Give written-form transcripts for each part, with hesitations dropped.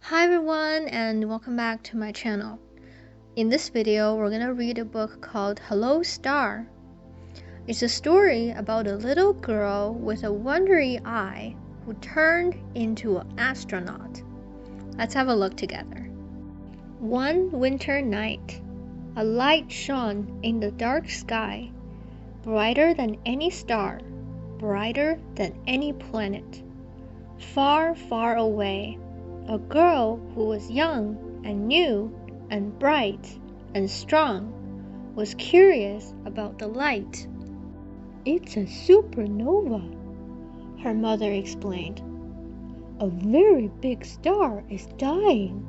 Hi everyone and welcome back to my channel. In this video, we're gonna read a book called Hello Star. It's a story about a little girl with a wondery eye who turned into an astronaut. Let's have a look together. One winter night, a light shone in the dark sky, brighter than any star, brighter than any planet. Far, far away, a girl who was young and new and bright and strong was curious about the light. "It's a supernova," her mother explained. "A very big star is dying.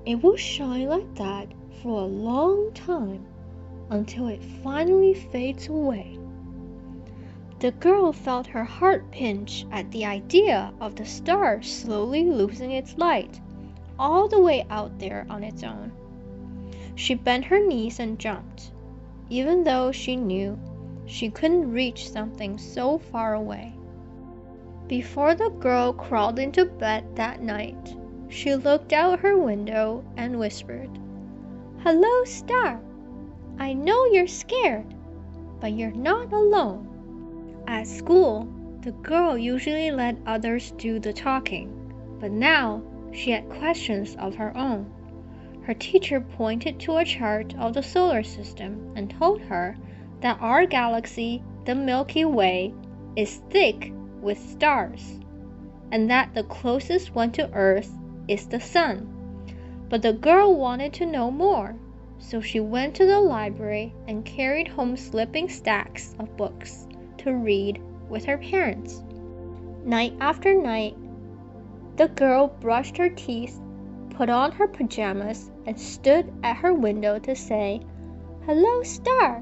It will shine like that for a long time until it finally fades away." The girl felt her heart pinch at the idea of the star slowly losing its light, all the way out there on its own. She bent her knees and jumped, even though she knew she couldn't reach something so far away. Before the girl crawled into bed that night, she looked out her window and whispered, "Hello, star. I know you're scared, but you're not alone." At school, the girl usually let others do the talking, but now she had questions of her own. Her teacher pointed to a chart of the solar system and told her that our galaxy, the Milky Way, is thick with stars, and that the closest one to Earth is the Sun. But the girl wanted to know more, so she went to the library and carried home slipping stacks of books to read with her parents. Night after night, the girl brushed her teeth, put on her pajamas, and stood at her window to say, "Hello, star.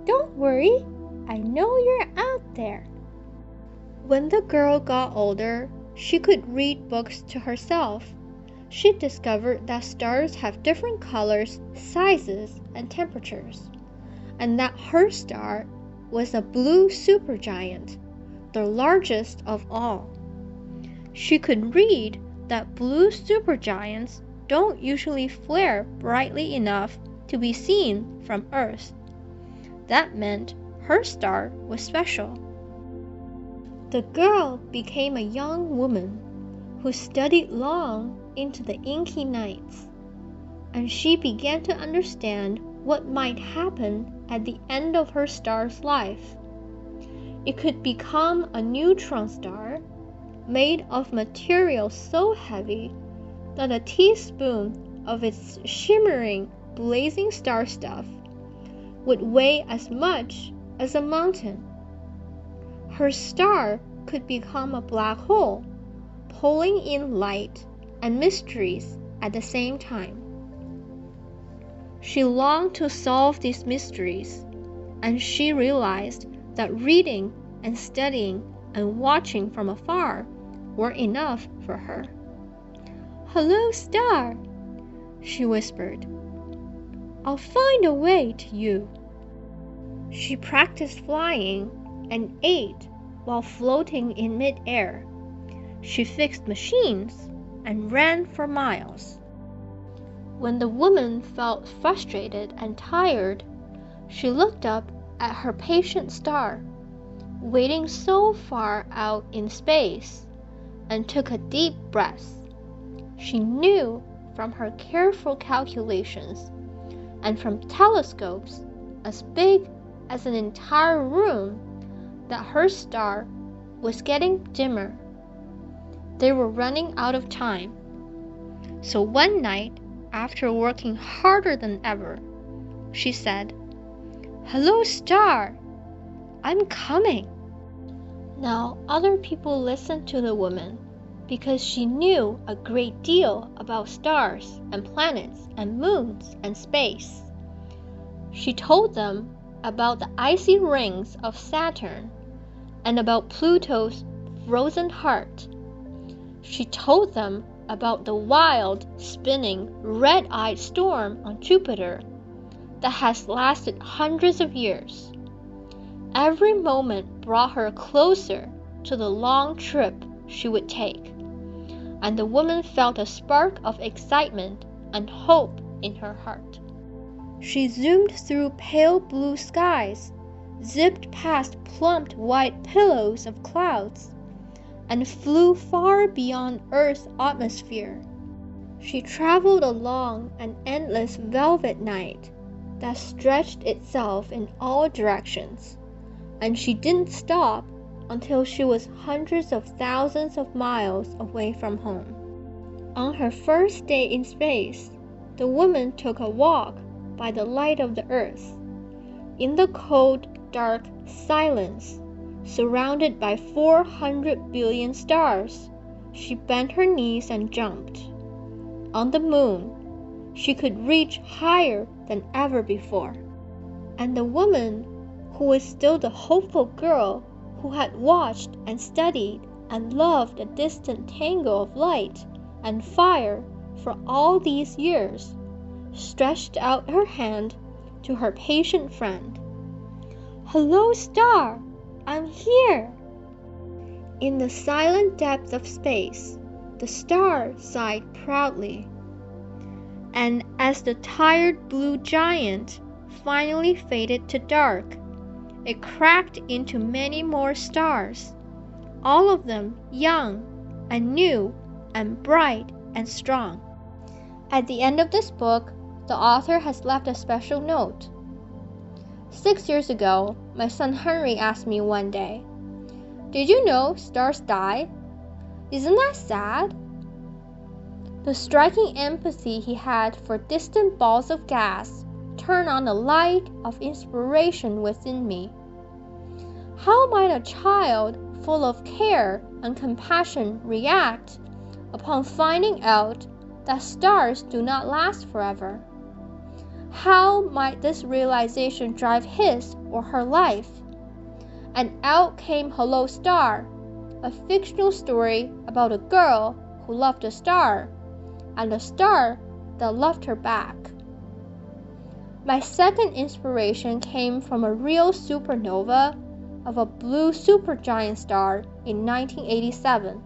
Don't worry. I know you're out there." When the girl got older, she could read books to herself. She discovered that stars have different colors, sizes, and temperatures, and that her star was a blue supergiant, the largest of all. She could read that blue supergiants don't usually flare brightly enough to be seen from Earth. That meant her star was special. The girl became a young woman who studied long into the inky nights, and she began to understand what might happen at the end of her star's life. It could become a neutron star made of material so heavy that a teaspoon of its shimmering, blazing star stuff would weigh as much as a mountain. Her star could become a black hole, pulling in light and mysteries at the same time. She longed to solve these mysteries, and she realized that reading and studying and watching from afar were enough for her. "Hello, star," she whispered. "I'll find a way to you." She practiced flying and ate while floating in mid-air. She fixed machines and ran for miles. When the woman felt frustrated and tired, she looked up at her patient star, waiting so far out in space, and took a deep breath. She knew from her careful calculations and from telescopes as big as an entire room that her star was getting dimmer. They were running out of time. So one night, after working harder than ever, she said, "Hello, star. I'm coming." Now other people listened to the woman because she knew a great deal about stars and planets and moons and space. She told them about the icy rings of Saturn and about Pluto's frozen heart. She told them about the wild, spinning, red-eyed storm on Jupiter that has lasted hundreds of years. Every moment brought her closer to the long trip she would take. and the woman felt a spark of excitement and hope in her heart. She zoomed through pale blue skies, zipped past plump white pillows of clouds, and flew far beyond Earth's atmosphere. She traveled along an endless velvet night that stretched itself in all directions, and she didn't stop until she was hundreds of thousands of miles away from home. On her first day in space, the woman took a walk by the light of the Earth. In the cold, dark silence, surrounded by 400 billion stars, she bent her knees and jumped. On the moon, she could reach higher than ever before. And the woman, who was still the hopeful girl who had watched and studied and loved the distant tangle of light and fire for all these years, stretched out her hand to her patient friend. "Hello, star! I'm here!" In the silent depths of space, the star sighed proudly. And as the tired blue giant finally faded to dark, it cracked into many more stars, all of them young and new and bright and strong. At the end of this book, the author has left a special note. 6 years ago, my son Henry asked me one day, "Did you know stars die? Isn't that sad?" The striking empathy he had for distant balls of gas turned on a light of inspiration within me. How might a child full of care and compassion react upon finding out that stars do not last forever? How might this realization drive his or her life? And out came Hello, Star, a fictional story about a girl who loved a star, and a star that loved her back. My second inspiration came from a real supernova of a blue supergiant star in 1987.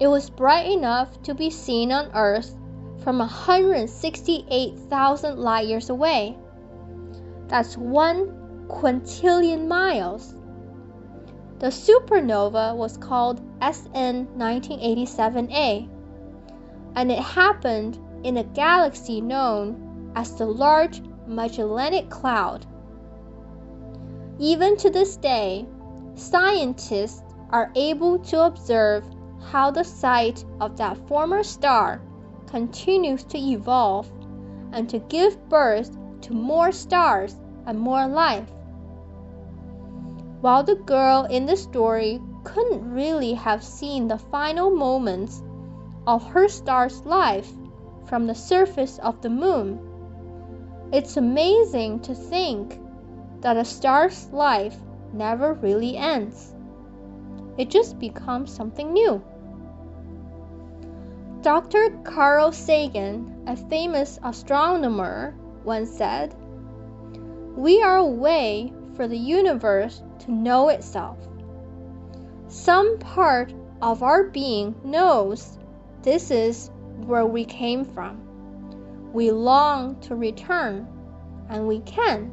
It was bright enough to be seen on Earth from 168,000 light years away. That's 1 quintillion miles. The supernova was called SN 1987A, and it happened in a galaxy known as the Large Magellanic Cloud. Even to this day, scientists are able to observe how the site of that former star continues to evolve and to give birth to more stars and more life. While the girl in the story couldn't really have seen the final moments of her star's life from the surface of the moon, it's amazing to think that a star's life never really ends. It just becomes something new. Dr. Carl Sagan, a famous astronomer, once said, "We are a way for the universe to know itself. Some part of our being knows this is where we came from. We long to return, and we can,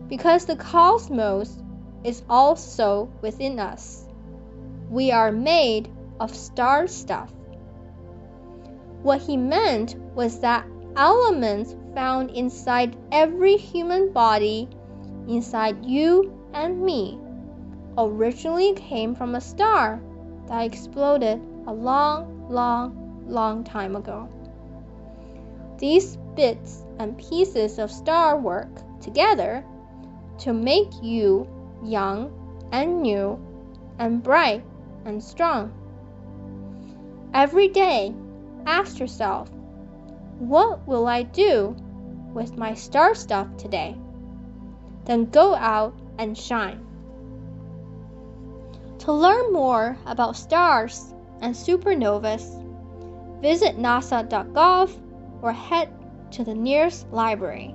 because the cosmos is also within us. We are made of star stuff." What he meant was that elements found inside every human body, inside you and me, originally came from a star that exploded a long time ago. These bits and pieces of star work together to make you young and new and bright and strong. Every day, ask yourself, what will I do with my star stuff today? Then go out and shine. To learn more about stars and supernovas, visit nasa.gov or head to the nearest library.